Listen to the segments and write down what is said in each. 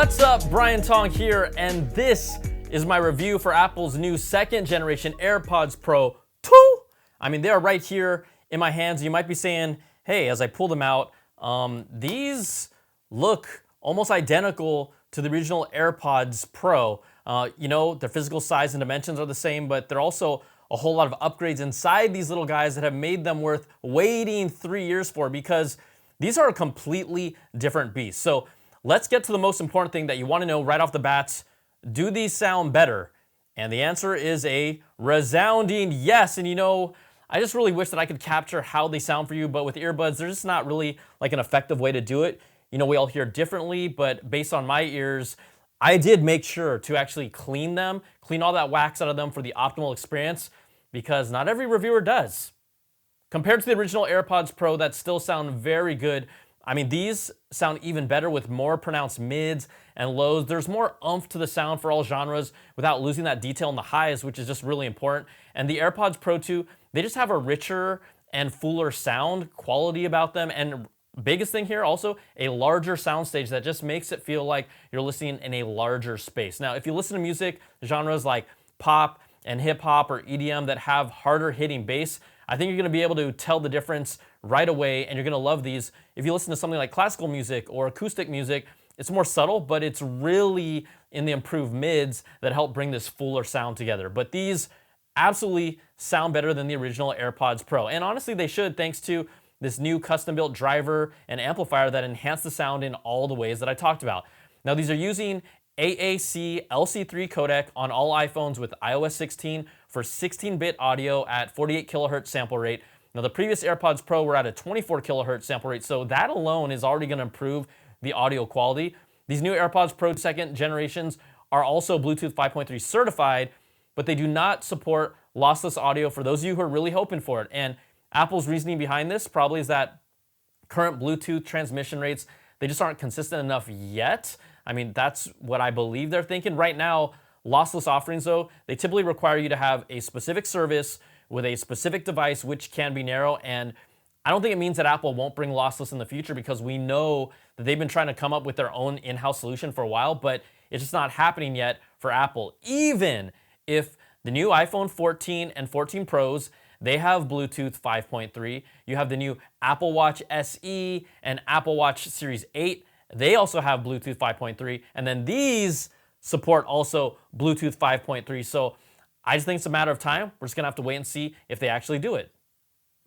What's up, Brian Tong here, and this is my review for Apple's new second generation AirPods Pro 2. I mean, they are right here in my hands. You might be saying, hey, as I pull them out, these look almost identical to the original AirPods Pro. You know, their physical size and dimensions are the same, but they're also a whole lot of upgrades inside these little guys that have made them worth waiting 3 years for, because these are a completely different beast. So let's get to the most important thing that you want to know right off the bat. Do these sound better? And the answer is a resounding yes. And you know, I just really wish that I could capture how they sound for you, but with earbuds, there's just not really like an effective way to do it. You know, we all hear differently, but based on my ears, I did make sure to actually clean them, clean all that wax out of them for the optimal experience, because not every reviewer does. Compared to the original AirPods Pro that still sound very good, I mean, these sound even better with more pronounced mids and lows. There's more oomph to the sound for all genres without losing that detail in the highs, which is just really important. And the AirPods Pro 2, they just have a richer and fuller sound quality about them. And biggest thing here, also a larger soundstage that just makes it feel like you're listening in a larger space. Now, if you listen to music genres like pop and hip hop or EDM that have harder hitting bass, I think you're going to be able to tell the difference right away, and you're going to love these. If you listen to something like classical music or acoustic music, it's more subtle, but it's really in the improved mids that help bring this fuller sound together. But these absolutely sound better than the original AirPods Pro. And honestly, they should, thanks to this new custom-built driver and amplifier that enhance the sound in all the ways that I talked about. Now, these are using AAC LC3 codec on all iPhones with iOS 16 for 16-bit audio at 48 kilohertz sample rate. Now, the previous AirPods Pro were at a 24 kilohertz sample rate, so that alone is already going to improve the audio quality. These new AirPods Pro second generations are also Bluetooth 5.3 certified, but they do not support lossless audio for those of you who are really hoping for it. And Apple's reasoning behind this probably is that current Bluetooth transmission rates, they just aren't consistent enough yet. I mean, that's what I believe they're thinking. Right now, lossless offerings, though, they typically require you to have a specific service with a specific device, which can be narrow. And I don't think it means that Apple won't bring lossless in the future, because we know that they've been trying to come up with their own in-house solution for a while, but it's just not happening yet for Apple. Even if the new iPhone 14 and 14 Pros, they have Bluetooth 5.3. You have the new Apple Watch SE and Apple Watch Series 8. They also have Bluetooth 5.3. And then these support also Bluetooth 5.3. So I just think it's a matter of time. We're just going to have to wait and see if they actually do it.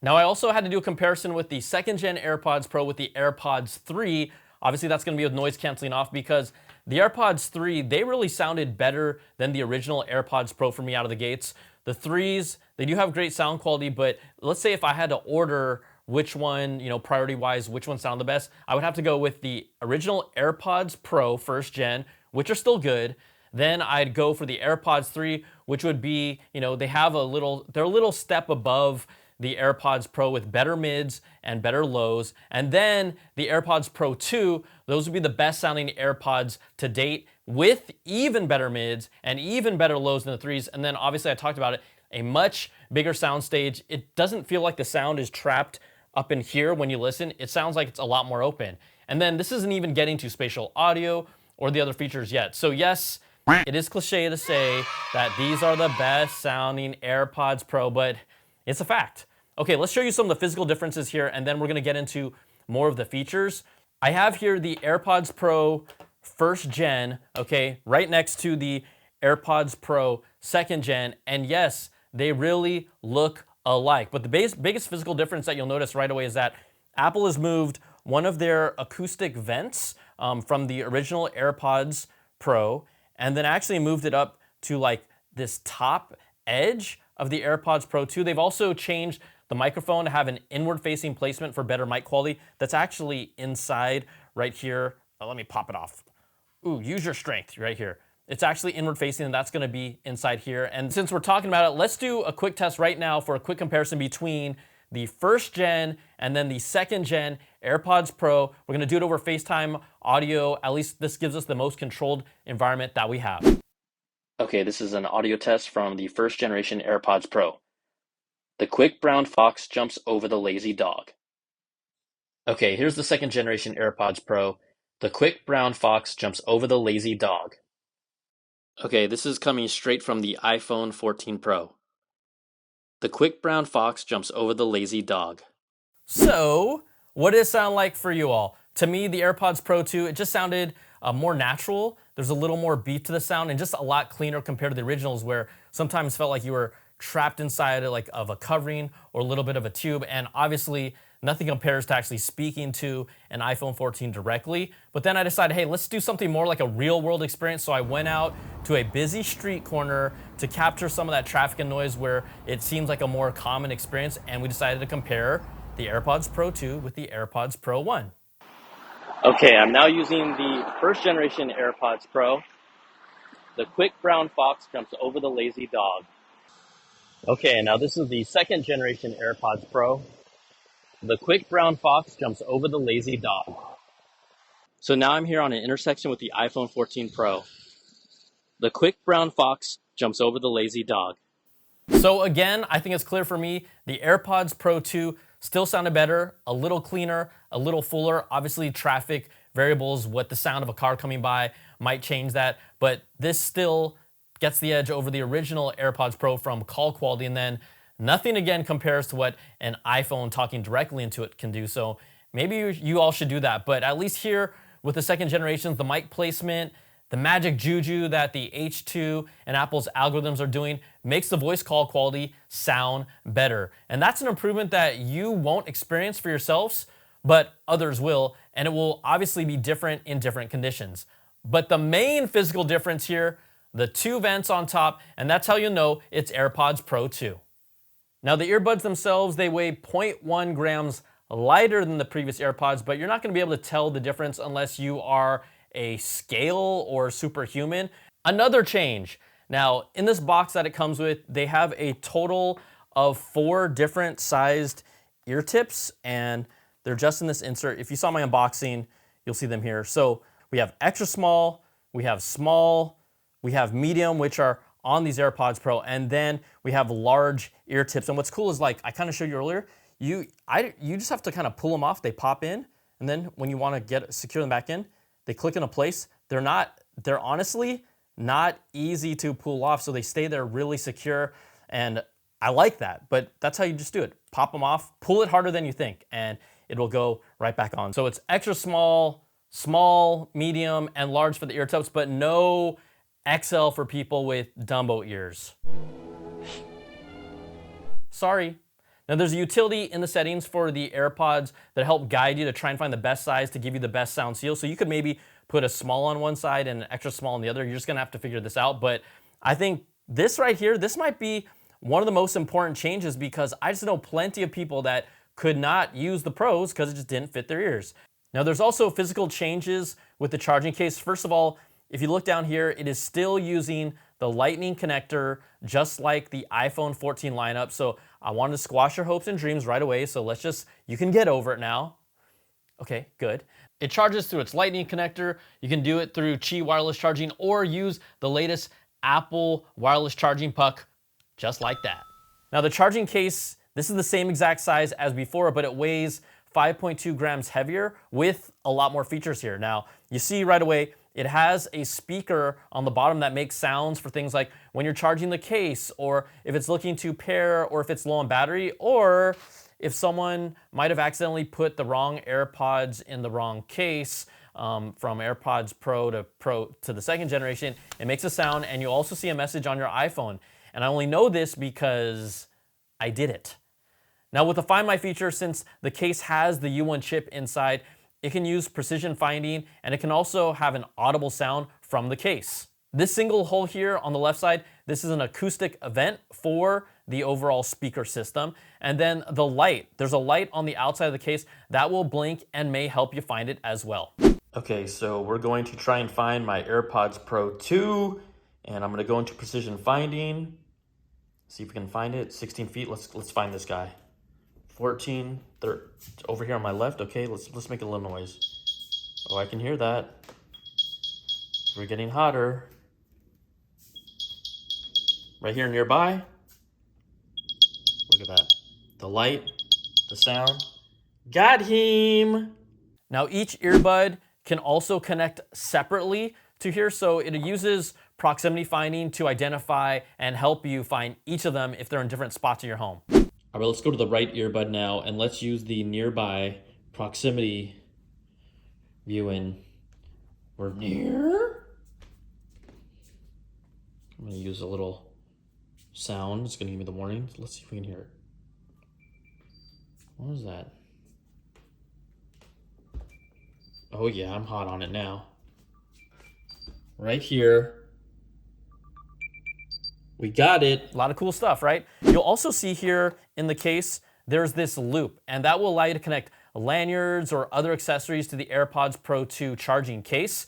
Now, I also had to do a comparison with the second gen AirPods Pro with the AirPods 3. Obviously, that's going to be with noise canceling off, because the AirPods 3, they really sounded better than the original AirPods Pro for me out of the gates. The 3s, they do have great sound quality, but let's say if I had to order which one, you know, priority-wise, which one sound the best, I would have to go with the original AirPods Pro first gen, which are still good. Then I'd go for the AirPods 3, which would be, you know, they're a little step above the AirPods Pro with better mids and better lows. And then the AirPods Pro 2, those would be the best sounding AirPods to date with even better mids and even better lows than the 3s. And then obviously I talked about it, a much bigger sound stage. It doesn't feel like the sound is trapped up in here when you listen. It sounds like it's a lot more open. And then this isn't even getting to spatial audio or the other features yet. So yes, it is cliche to say that these are the best sounding AirPods Pro, but it's a fact. Okay, let's show you some of the physical differences here, and then we're gonna get into more of the features. I have here the AirPods Pro first gen, okay, right next to the AirPods Pro second gen, and yes, they really look alike. But the biggest physical difference that you'll notice right away is that Apple has moved one of their acoustic vents from the original AirPods Pro, and then actually moved it up to like this top edge of the AirPods Pro 2. They've also changed the microphone to have an inward-facing placement for better mic quality. That's actually inside right here. Let me pop it off. Ooh, use your strength right here. It's actually inward-facing, and that's gonna be inside here. And since we're talking about it, let's do a quick test right now for a quick comparison between the first gen and then the second gen AirPods Pro. We're gonna do it over FaceTime audio. At least this gives us the most controlled environment that we have. Okay, this is an audio test from the first generation AirPods Pro. The quick brown fox jumps over the lazy dog. Okay, here's the second generation AirPods Pro. The quick brown fox jumps over the lazy dog. Okay, this is coming straight from the iPhone 14 Pro. The quick brown fox jumps over the lazy dog. So, what does it sound like for you all? To me, the AirPods Pro 2, it just sounded more natural. There's a little more beat to the sound and just a lot cleaner compared to the originals, where sometimes felt like you were trapped inside of a covering or a little bit of a tube. And obviously, nothing compares to actually speaking to an iPhone 14 directly. But then I decided, hey, let's do something more like a real world experience. So I went out to a busy street corner to capture some of that traffic and noise where it seems like a more common experience. And we decided to compare the AirPods Pro 2 with the AirPods Pro 1. Okay, I'm now using the first generation AirPods Pro. The quick brown fox jumps over the lazy dog. Okay, now this is the second generation AirPods Pro. The quick brown fox jumps over the lazy dog. So now I'm here on an intersection with the iPhone 14 Pro. The quick brown fox jumps over the lazy dog. So again, I think it's clear for me, the AirPods Pro 2 still sounded better, a little cleaner, a little fuller. Obviously, traffic variables, what the sound of a car coming by might change that, but this still gets the edge over the original AirPods Pro from call quality, and then nothing again compares to what an iPhone talking directly into it can do. So maybe you all should do that, but at least here with the second generations, the mic placement, the magic juju that the H2 and Apple's algorithms are doing makes the voice call quality sound better. And that's an improvement that you won't experience for yourselves, but others will, and it will obviously be different in different conditions. But the main physical difference here, the two vents on top, and that's how you know it's AirPods Pro 2. Now the earbuds themselves, they weigh 0.1 grams lighter than the previous AirPods, but you're not gonna be able to tell the difference unless you are a scale or superhuman. Another change. Now, in this box that it comes with, they have a total of 4 different sized ear tips, and they're just in this insert. If you saw my unboxing, you'll see them here. So we have extra small, we have medium, which are on these AirPods Pro, and then we have large ear tips. And what's cool is, like I kind of showed you earlier, you just have to kind of pull them off. They pop in, and then when you want to secure them back in, they click into place. They're honestly not easy to pull off, so they stay there really secure, and I like that, but that's how you just do it. Pop them off, pull it harder than you think, and it will go right back on. So it's extra small, medium, and large for the ear tips, but no XL for people with Dumbo ears. Sorry. Now there's a utility in the settings for the AirPods that help guide you to try and find the best size to give you the best sound seal. So you could maybe put a small on one side and an extra small on the other. You're just gonna have to figure this out. But I think this right here, this might be one of the most important changes, because I just know plenty of people that could not use the Pros because it just didn't fit their ears. Now there's also physical changes with the charging case. First of all, if you look down here, it is still using the Lightning connector, just like the iPhone 14 lineup. So I wanted to squash your hopes and dreams right away. So you can get over it now. Okay, good. It charges through its Lightning connector. You can do it through Qi wireless charging or use the latest Apple wireless charging puck, just like that. Now the charging case, this is the same exact size as before, but it weighs 5.2 grams heavier with a lot more features here. Now, you see right away, it has a speaker on the bottom that makes sounds for things like when you're charging the case, or if it's looking to pair, or if it's low on battery, or if someone might have accidentally put the wrong AirPods in the wrong case, from AirPods Pro to the second generation, it makes a sound, and you'll also see a message on your iPhone. And I only know this because I did it. Now with the Find My feature, since the case has the U1 chip inside, it can use precision finding, and it can also have an audible sound from the case. This single hole here on the left side, this is an acoustic vent for the overall speaker system. And then the light, there's a light on the outside of the case that will blink and may help you find it as well. Okay, so we're going to try and find my AirPods Pro 2, and I'm gonna go into precision finding, see if we can find it. 16 feet, let's find this guy. 14, over here on my left. Okay, let's make a little noise. Oh, I can hear that. We're getting hotter. Right here nearby. Look at that. The light, the sound. Got him! Now each earbud can also connect separately to here. So it uses proximity finding to identify and help you find each of them if they're in different spots in your home. All right, let's go to the right earbud now, and let's use the nearby proximity viewing. We're near. I'm gonna use a little sound. It's gonna give me the warning. Let's see if we can hear it. What was that? Oh yeah, I'm hot on it now. Right here. We got it. A lot of cool stuff, right? You'll also see here in the case, there's this loop, and that will allow you to connect lanyards or other accessories to the AirPods Pro 2 charging case.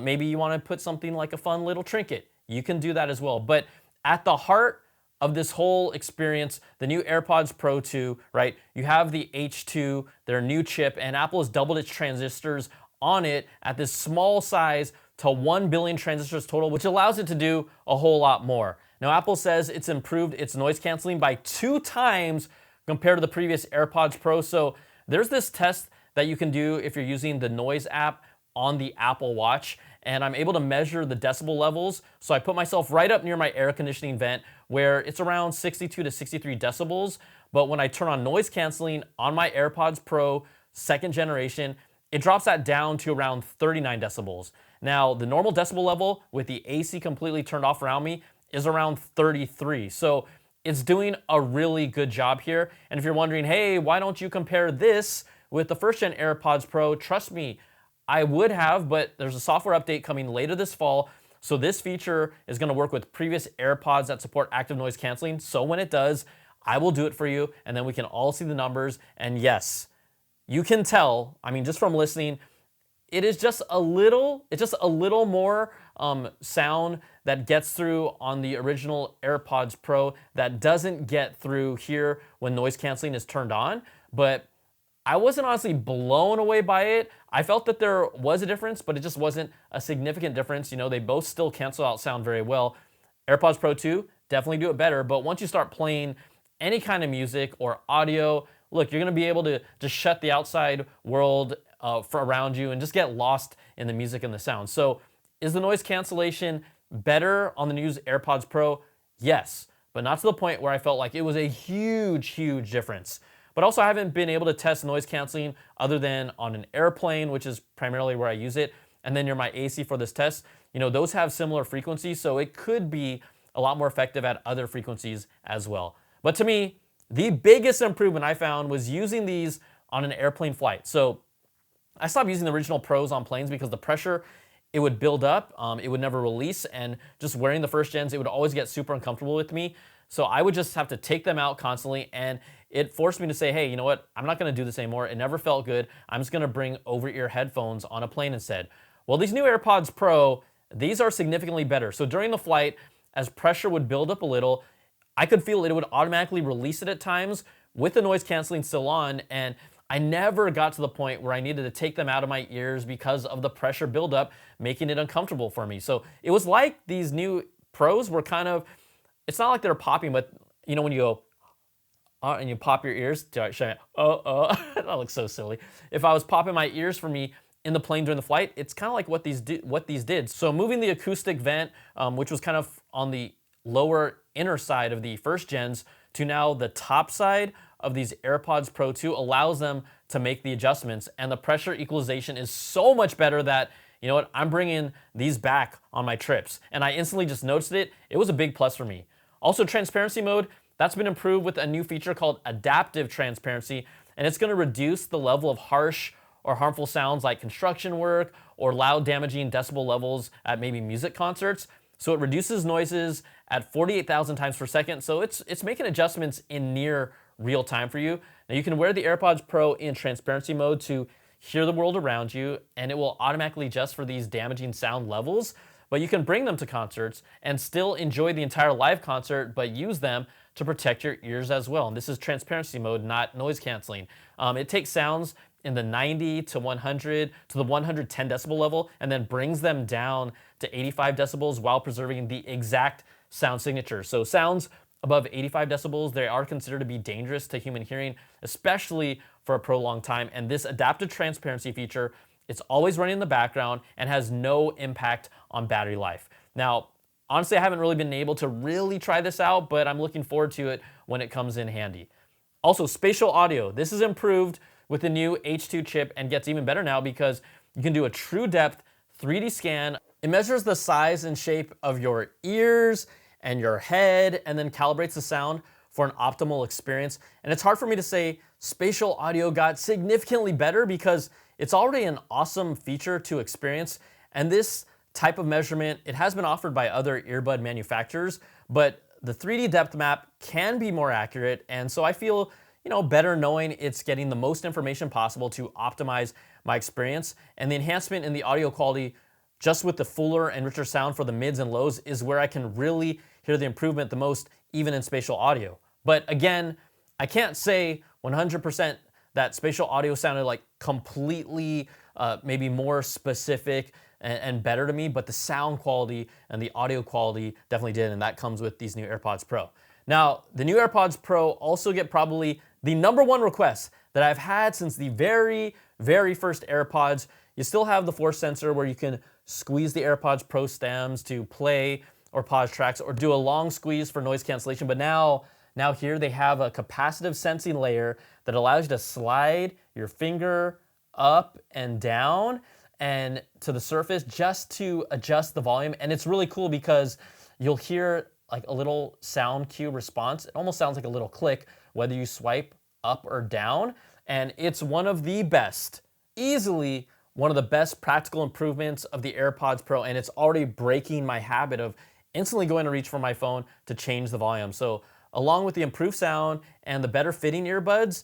Maybe you want to put something like a fun little trinket. You can do that as well. But at the heart of this whole experience, the new AirPods Pro 2, right? You have the H2, their new chip, and Apple has doubled its transistors on it at this small size to 1 billion transistors total, which allows it to do a whole lot more. Now, Apple says it's improved its noise canceling by 2 times compared to the previous AirPods Pro. So there's this test that you can do if you're using the Noise app on the Apple Watch, and I'm able to measure the decibel levels. So I put myself right up near my air conditioning vent where it's around 62 to 63 decibels. But when I turn on noise canceling on my AirPods Pro 2nd generation, it drops that down to around 39 decibels. Now, the normal decibel level with the AC completely turned off around me is around 33. So it's doing a really good job here. And if you're wondering, hey, why don't you compare this with the 1st gen AirPods Pro? Trust me, I would have, but there's a software update coming later this fall. So this feature is gonna work with previous AirPods that support active noise canceling. So when it does, I will do it for you, and then we can all see the numbers. And yes, you can tell, I mean, just from listening, it's just a little more sound that gets through on the original AirPods Pro that doesn't get through here when noise canceling is turned on. But I wasn't honestly blown away by it. I felt that there was a difference, but it just wasn't a significant difference. You know, they both still cancel out sound very well. AirPods Pro 2 definitely do it better, but once you start playing any kind of music or audio, look, you're gonna be able to just shut the outside world for around you and just get lost in the music and the sound. So is the noise cancellation better on the new AirPods Pro? Yes, but not to the point where I felt like it was a huge, huge difference. But also I haven't been able to test noise canceling other than on an airplane, which is primarily where I use it, and then near my AC for this test. You know, those have similar frequencies, so it could be a lot more effective at other frequencies as well. But to me, the biggest improvement I found was using these on an airplane flight. So I stopped using the original Pros on planes because the pressure, it would build up, it would never release, and just wearing the 1st gens, it would always get super uncomfortable with me. So I would just have to take them out constantly, and it forced me to say, hey, you know what? I'm not gonna do this anymore. It never felt good. I'm just gonna bring over-ear headphones on a plane instead. Well, these new AirPods Pro, these are significantly better. So during the flight, as pressure would build up a little, I could feel it would automatically release it at times with the noise canceling still on, and I never got to the point where I needed to take them out of my ears because of the pressure buildup, making it uncomfortable for me. So it was like these new Pros were kind of, it's not like they're popping, but you know when you go, and you pop your ears, that looks so silly. If I was popping my ears for me in the plane during the flight, it's kind of like what these did. So moving the acoustic vent, which was kind of on the lower inner side of the 1st gens to now the top side of these AirPods Pro 2 allows them to make the adjustments, and the pressure equalization is so much better that, you know what, I'm bringing these back on my trips, and I instantly just noticed it. It was a big plus for me. Also, transparency mode, that's been improved with a new feature called adaptive transparency, and it's gonna reduce the level of harsh or harmful sounds like construction work or loud damaging decibel levels at maybe music concerts. So it reduces noises at 48,000 times per second. So it's making adjustments in near real time for you. Now you can wear the AirPods Pro in transparency mode to hear the world around you, and it will automatically adjust for these damaging sound levels. But you can bring them to concerts and still enjoy the entire live concert, but use them to protect your ears as well. And this is transparency mode, not noise canceling. It takes sounds in the 90 to 100 to the 110 decibel level and then brings them down to 85 decibels while preserving the exact sound signature. So sounds above 85 decibels, they are considered to be dangerous to human hearing, especially for a prolonged time. And this adaptive transparency feature It's always running in the background and has no impact on battery life. Now, honestly, I haven't really been able to really try this out, but I'm looking forward to it when it comes in handy. Also, spatial audio. This is improved with the new H2 chip and gets even better now because you can do a true depth 3D scan. It measures the size and shape of your ears and your head and then calibrates the sound for an optimal experience. And it's hard for me to say spatial audio got significantly better because it's already an awesome feature to experience. And this type of measurement, it has been offered by other earbud manufacturers, but the 3D depth map can be more accurate. And so I feel, better knowing it's getting the most information possible to optimize my experience. And the enhancement in the audio quality, just with the fuller and richer sound for the mids and lows, is where I can really hear the improvement the most, even in spatial audio. But again, I can't say 100% that spatial audio sounded like completely, maybe more specific and better to me, but the sound quality and the audio quality definitely did, and that comes with these new AirPods Pro. Now, the new AirPods Pro also get probably the #1 request that I've had since the very, very first AirPods. You still have the force sensor where you can squeeze the AirPods Pro stems to play or pause tracks or do a long squeeze for noise cancellation, but now here they have a capacitive sensing layer that allows you to slide your finger up and down and to the surface just to adjust the volume. And it's really cool because you'll hear like a little sound cue response. It almost sounds like a little click, whether you swipe up or down. And it's one of the best, easily one of the best practical improvements of the AirPods Pro. And it's already breaking my habit of instantly going to reach for my phone to change the volume. So along with the improved sound and the better fitting earbuds,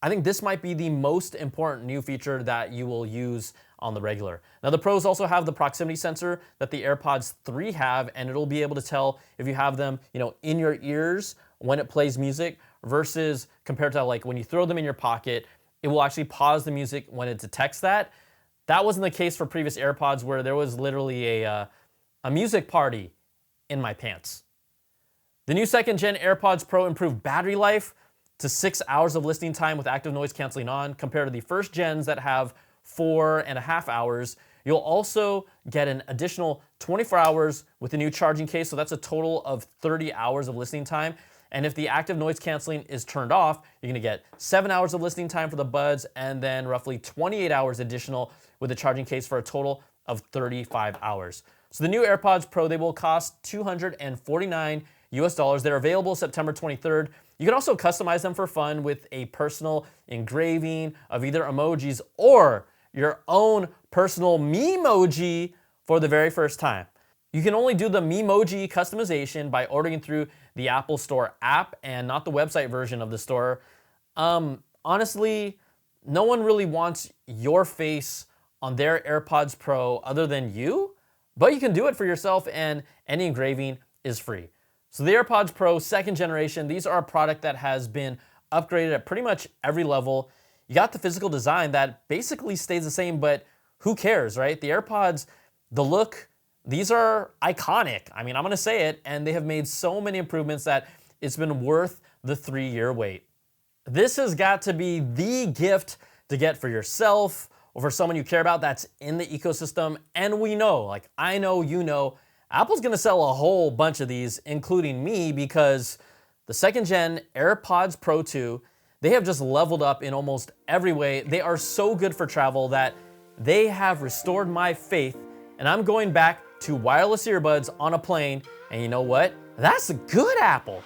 I think this might be the most important new feature that you will use on the regular. Now, the Pros also have the proximity sensor that the AirPods 3 have, and it'll be able to tell if you have them, in your ears when it plays music versus compared to like when you throw them in your pocket, it will actually pause the music when it detects that. That wasn't the case for previous AirPods where there was literally a music party in my pants. The new 2nd gen AirPods Pro improved battery life to 6 hours of listening time with active noise canceling on compared to the 1st gens that have 4.5 hours. You'll also get an additional 24 hours with the new charging case, so that's a total of 30 hours of listening time. And if the active noise canceling is turned off, you're gonna get 7 hours of listening time for the buds and then roughly 28 hours additional with the charging case for a total of 35 hours. So the new AirPods Pro, they will cost $249 US. They're available September 23rd. You can also customize them for fun with a personal engraving of either emojis or your own personal Memoji for the very first time. You can only do the Memoji customization by ordering through the Apple Store app and not the website version of the store. Honestly, no one really wants your face on their AirPods Pro other than you, but you can do it for yourself and any engraving is free. So the AirPods Pro 2nd generation, these are a product that has been upgraded at pretty much every level. You got the physical design that basically stays the same, but who cares, right? The AirPods, the look, these are iconic. I mean, I'm gonna say it, and they have made so many improvements that it's been worth the 3-year wait. This has got to be the gift to get for yourself or for someone you care about that's in the ecosystem. And we know, like I know, Apple's gonna sell a whole bunch of these, including me, because the 2nd gen AirPods Pro 2, they have just leveled up in almost every way. They are so good for travel that they have restored my faith, and I'm going back to wireless earbuds on a plane, and you know what? That's good, Apple.